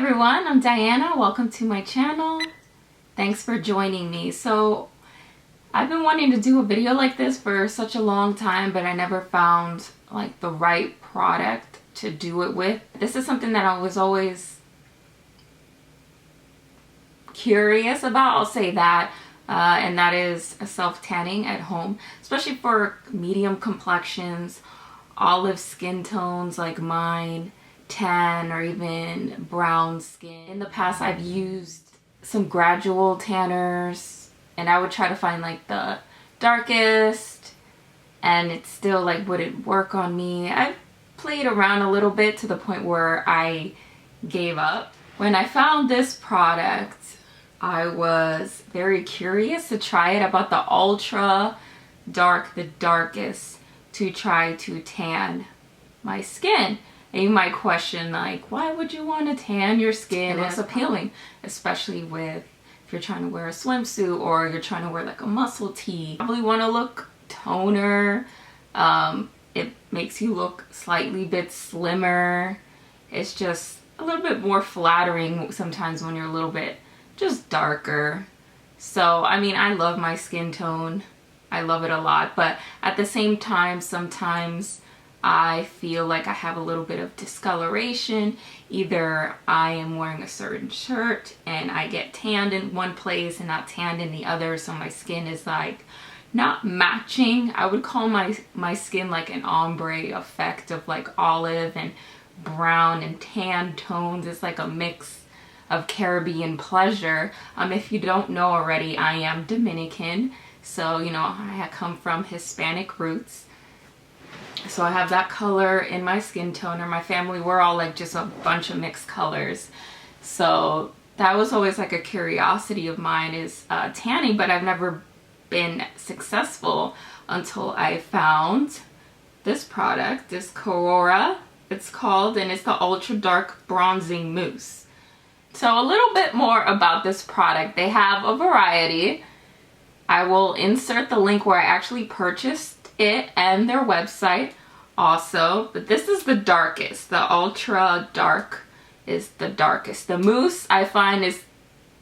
everyone, I'm Diana. Welcome to my channel. Thanks for joining me. So I've been wanting to do a video like this for such a long time, but I never found like the right product to do it with. This is something that I was always curious about, I'll say that, and that is a self-tanning at home, especially for medium complexions, olive skin tones like mine, tan or even brown skin. In the past I've used some gradual tanners and I would try to find like the darkest, and it still like wouldn't work on me. I've played around a little bit to the point where I gave up. When I found this product, I was very curious to try it. I bought the ultra dark, the darkest, to try to tan my skin. And you might question, like, why would you want to tan your skin? It's appealing, especially with if you're trying to wear a swimsuit or you're trying to wear like a muscle tee. You probably want to look toner. It makes you look slightly bit slimmer. It's just a little bit more flattering sometimes when you're a little bit just darker. So I mean, I love my skin tone. I love it a lot, but at the same time, sometimes I feel like I have a little bit of discoloration. Either I am wearing a certain shirt and I get tanned in one place and not tanned in the other, so my skin is like not matching. I would call my skin like an ombre effect of like olive and brown and tan tones. It's like a mix of Caribbean pleasure. If you don't know already, I am Dominican, so you know, I come from Hispanic roots. So I have that color in my skin tone, or my family, we're all like just a bunch of mixed colors. So that was always like a curiosity of mine, is tanning, but I've never been successful until I found this product, this KARORA it's called, and it's the Ultra Dark Bronzing Mousse. So a little bit more about this product. They have a variety. I will insert the link where I actually purchased it and their website also, but this is the darkest. The ultra dark is the darkest. The mousse I find is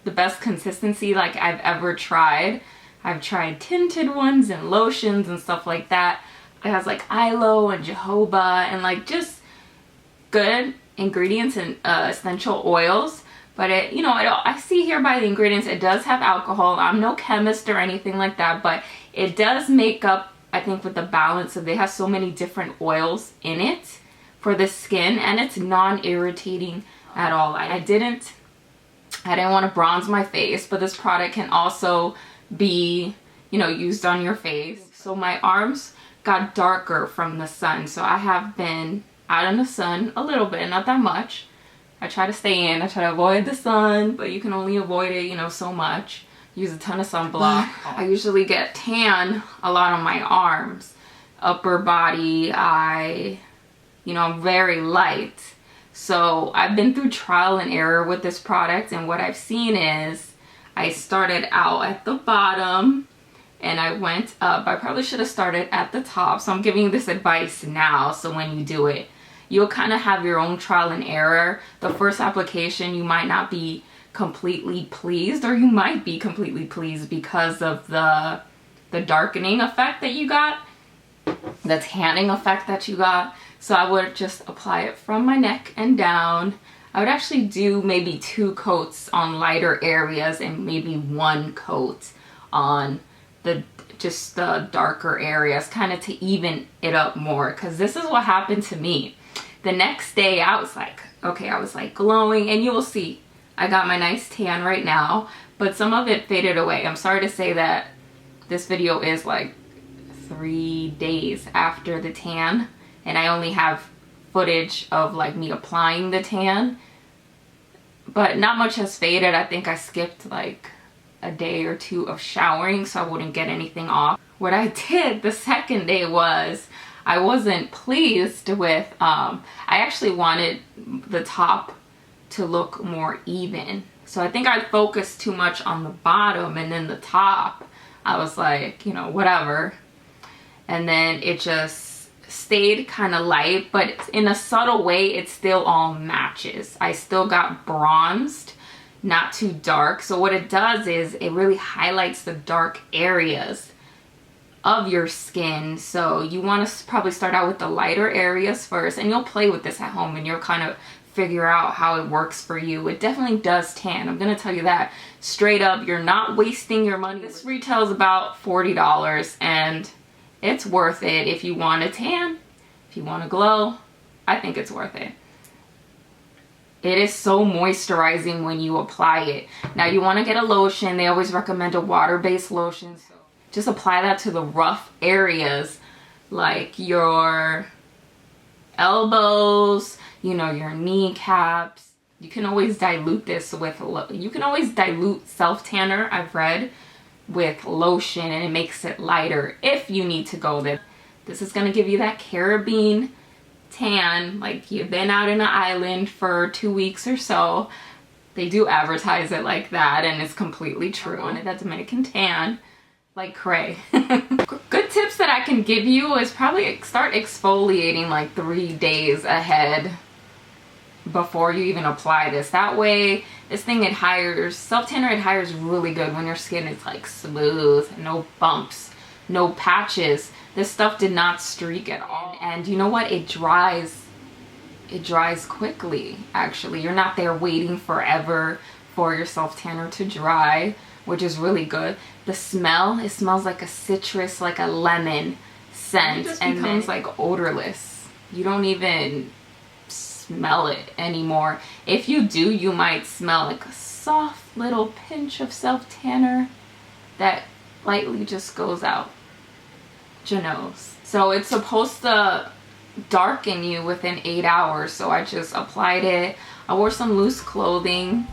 the best consistency like I've ever tried. I've tried tinted ones and lotions and stuff like that. It has like aloe and jojoba and like just good ingredients and essential oils. But it, you know, I see here by the ingredients, it does have alcohol. I'm no chemist or anything like that, but it does make up, I think, with the balance of, it has so many different oils in it for the skin, and it's non-irritating at all. I didn't want to bronze my face, but this product can also be, you know, used on your face. So my arms got darker from the sun, so I have been out in the sun a little bit, not that much. I try to stay in, I try to avoid the sun, but you can only avoid it, you know, so much. Use a ton of sunblock. I usually get tan a lot on my arms, upper body. I'm very light. So I've been through trial and error with this product, and what I've seen is I started out at the bottom and I went up. I probably should have started at the top, so I'm giving you this advice now, so when you do it, you'll kind of have your own trial and error. The first application you might not be completely pleased, or you might be completely pleased because of the darkening effect that you got, the tanning effect that you got. So I would just apply it from my neck and down. I would actually do maybe 2 coats on lighter areas and maybe 1 coat on just the darker areas, kind of to even it up more, because this is what happened to me. The next day I was like, okay, I was like glowing, and you will see I got my nice tan right now, but some of it faded away. I'm sorry to say that this video is like 3 days after the tan, and I only have footage of like me applying the tan, but not much has faded. I think I skipped like a day or 2 of showering so I wouldn't get anything off. What I did the second day was, I wasn't pleased with, I actually wanted the top to look more even. So I think I focused too much on the bottom, and then the top, I was like, you know, whatever. And then it just stayed kind of light, but in a subtle way it still all matches. I still got bronzed, not too dark. So what it does is it really highlights the dark areas of your skin. So you want to probably start out with the lighter areas first, and you'll play with this at home and you'll kind of figure out how it works for you. It definitely does tan. I'm gonna tell you that straight up. You're not wasting your money. This retails about $40 and it's worth it if you want a tan, if you want to glow. I think it's worth it. It is so moisturizing when you apply it. Now you want to get a lotion. They always recommend a water-based lotion. So just apply that to the rough areas like your elbows, you know, your kneecaps. You can always dilute this with, you can always dilute self-tanner, I've read, with lotion, and it makes it lighter if you need to go there. This is going to give you that Caribbean tan, like you've been out in an island for 2 weeks or so. They do advertise it like that, and it's completely true. I wanted that Dominican tan, like cray. Good tips that I can give you is probably start exfoliating like 3 days ahead before you even apply this. That way this thing adheres, self-tanner adheres really good when your skin is like smooth, no bumps, no patches. This stuff did not streak at all. And you know what? It dries quickly, actually. You're not there waiting forever for your self-tanner to dry, which is really good. The smell, it smells like a citrus, like a lemon scent, and becomes like odorless. You don't even smell it anymore. If you do, you might smell like a soft little pinch of self-tanner that lightly just goes out your nose. So it's supposed to darken you within 8 hours. So I just applied it. I wore some loose clothing.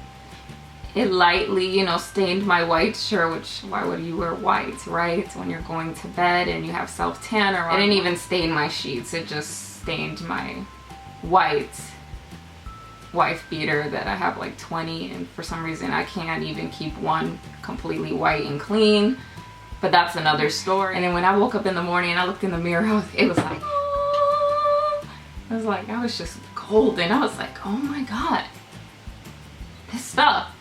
It lightly, you know, stained my white shirt, which why would you wear white, right? When you're going to bed and you have self-tanner. It didn't even stain my sheets. It just stained my white wife beater that I have like 20, and for some reason I can't even keep one completely white and clean, but that's another story. And then when I woke up in the morning and I looked in the mirror, it was like, oh, I was just golden. I was like, oh my god, this stuff,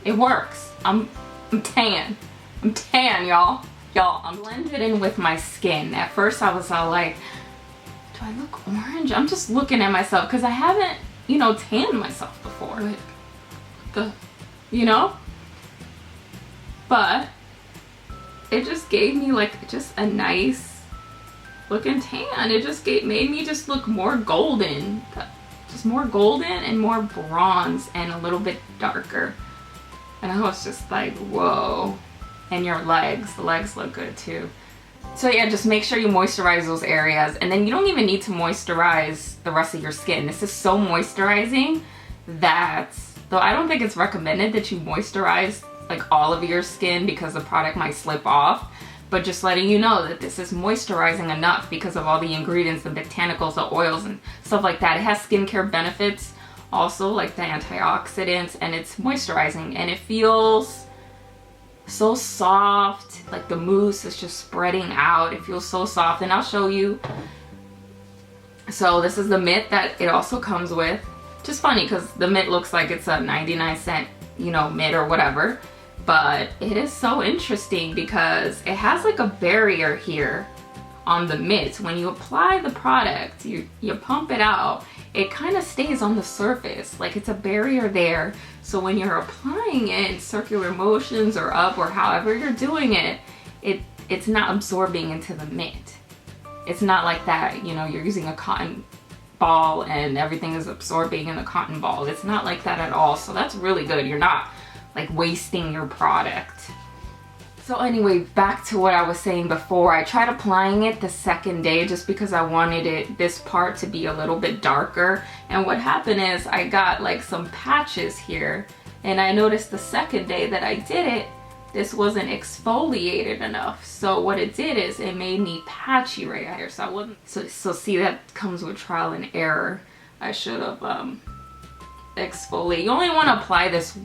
it works. I'm tan, y'all. I'm blended in with my skin. At first I was all like, do I look orange? I'm just looking at myself because I haven't, you know, tanned myself before. Like, you know? But it just gave me like just a nice looking tan. It just made me just look more golden. Just more golden and more bronze and a little bit darker. And I was just like, whoa. And your legs, the legs look good too. So yeah, just make sure you moisturize those areas, and then you don't even need to moisturize the rest of your skin. This is so moisturizing that, though I don't think it's recommended that you moisturize like all of your skin because the product might slip off, but just letting you know that this is moisturizing enough because of all the ingredients, the botanicals, the oils and stuff like that. It has skincare benefits also, like the antioxidants, and it's moisturizing, and it feels so soft. Like the mousse is just spreading out. It feels so soft, and I'll show you. So this is the mitt that it also comes with. Just funny because the mitt looks like it's a 99-cent, you know, mitt or whatever, but it is so interesting because it has like a barrier here on the mitt. When you apply the product, you pump it out, it kind of stays on the surface, like it's a barrier there. So when you're applying it in circular motions or up or however you're doing it, it's not absorbing into the mitt. It's not like that, you know, you're using a cotton ball and everything is absorbing in the cotton ball. It's not like that at all. So that's really good. You're not like wasting your product. So anyway, back to what I was saying before. I tried applying it the second day just because I wanted this part to be a little bit darker. And what happened is I got like some patches here, and I noticed the second day that I did it, this wasn't exfoliated enough. So what it did is it made me patchy right here. So I wasn't, so see, that comes with trial and error. I should have exfoliated. You only want to apply this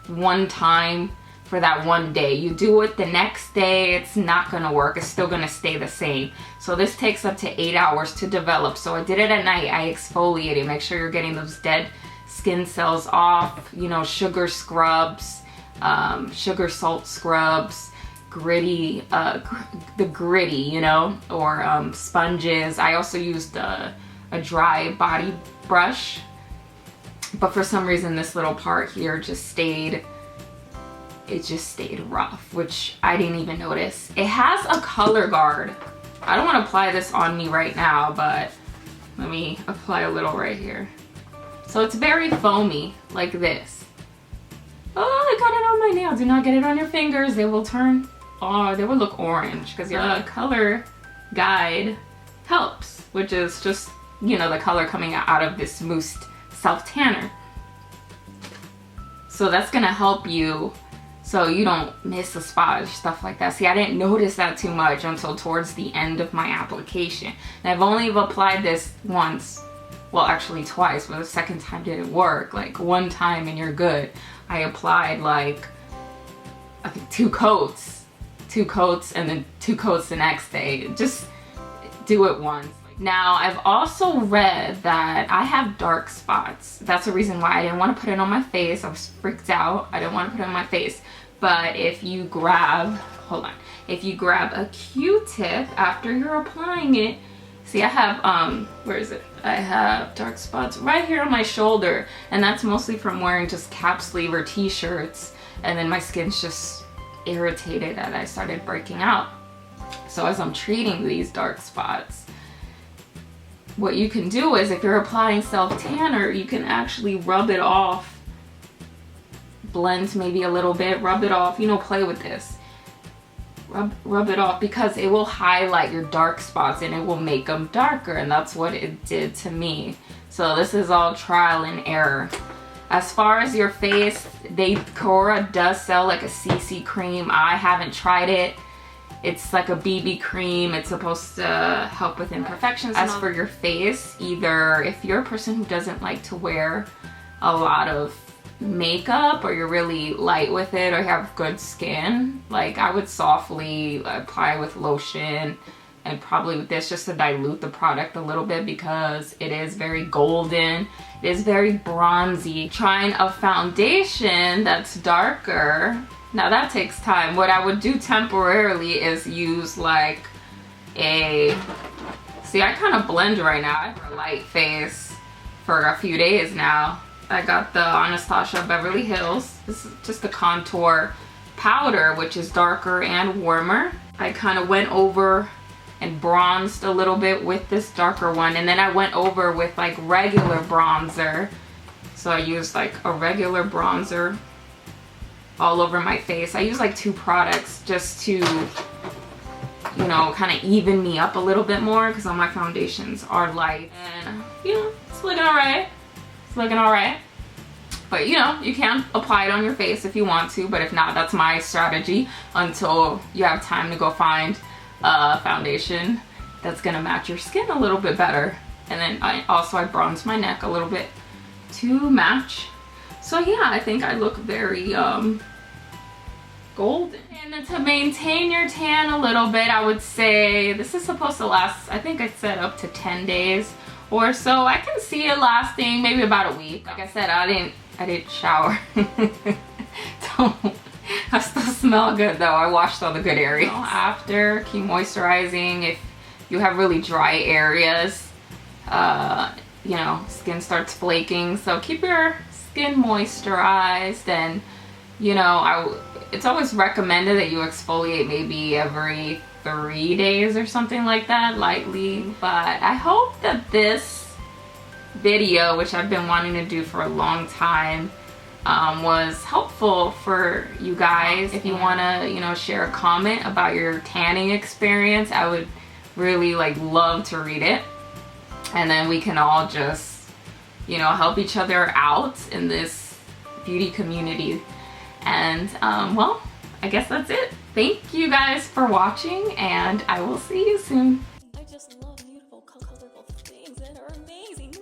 one time for that one day. You do it the next day, it's not gonna work. It's still gonna stay the same. So this takes up to 8 hours to develop. So I did it at night. I exfoliated. Make sure you're getting those dead skin cells off. You know, sugar scrubs, sugar salt scrubs, gritty, the gritty, you know, or sponges. I also used a dry body brush, but for some reason this little part here just stayed, it just stayed rough, which I didn't even notice. It has a color guard. I don't want to apply this on me right now, but let me apply a little right here. So it's very foamy, like this. Oh, I got it on my nail. Do not get it on your fingers. They will turn, oh, they will look orange, because your color guide helps, which is just, you know, the color coming out of this moussed self-tanner. So that's gonna help you so you don't miss a spot, stuff like that. See, I didn't notice that too much until towards the end of my application. And I've only applied this once, well actually twice, but the second time didn't work. Like one time and you're good. I applied like, I think 2 coats and then 2 coats the next day. Just do it once. Now, I've also read that I have dark spots. That's the reason why I didn't want to put it on my face. I was freaked out. I didn't want to put it on my face. But if you grab, hold on, if you grab a Q-tip after you're applying it, see, I have, where is it? I have dark spots right here on my shoulder, and that's mostly from wearing just cap sleeve or t-shirts, and then my skin's just irritated and I started breaking out. So as I'm treating these dark spots, what you can do is, if you're applying self-tanner, you can actually rub it off, blend maybe a little bit, rub it off, you know, play with this. Rub it off, because it will highlight your dark spots and it will make them darker, and that's what it did to me. So this is all trial and error. As far as your face, KARORA does sell like a CC cream. I haven't tried it. It's like a BB cream. It's supposed to help with imperfections. As for your face, either if you're a person who doesn't like to wear a lot of makeup, or you're really light with it, or you have good skin, like I would softly apply with lotion and probably with this just to dilute the product a little bit, because it is very golden, it is very bronzy. Trying a foundation that's darker, now that takes time. What I would do temporarily is use like a, see, I kind of blend right now. I have a light face for a few days now. I got the Anastasia Beverly Hills. This is just a contour powder, which is darker and warmer. I kind of went over and bronzed a little bit with this darker one, and then I went over with like regular bronzer. So I used like a regular bronzer all over my face. I use like 2 products just to, you know, kind of even me up a little bit more, because all my foundations are light, and you know, it's looking alright. It's looking alright. But you know, you can apply it on your face if you want to, but if not, that's my strategy until you have time to go find a foundation that's gonna match your skin a little bit better. And then I bronze my neck a little bit to match. So yeah, I think I look very golden. And then to maintain your tan a little bit, I would say this is supposed to last, I think I said up to 10 days or so. I can see it lasting maybe about a week. Like I said, I didn't shower. I still smell good though. I washed all the good areas. After, keep moisturizing. If you have really dry areas, you know, skin starts flaking, so keep your skin moisturized. And you know, it's always recommended that you exfoliate maybe every 3 days or something like that, lightly. But I hope that this video, which I've been wanting to do for a long time, was helpful for you guys. If you want to, you know, share a comment about your tanning experience, I would really love to read it, and then we can all just, you know, help each other out in this beauty community. And well, I guess that's it. Thank you guys for watching, and I will see you soon.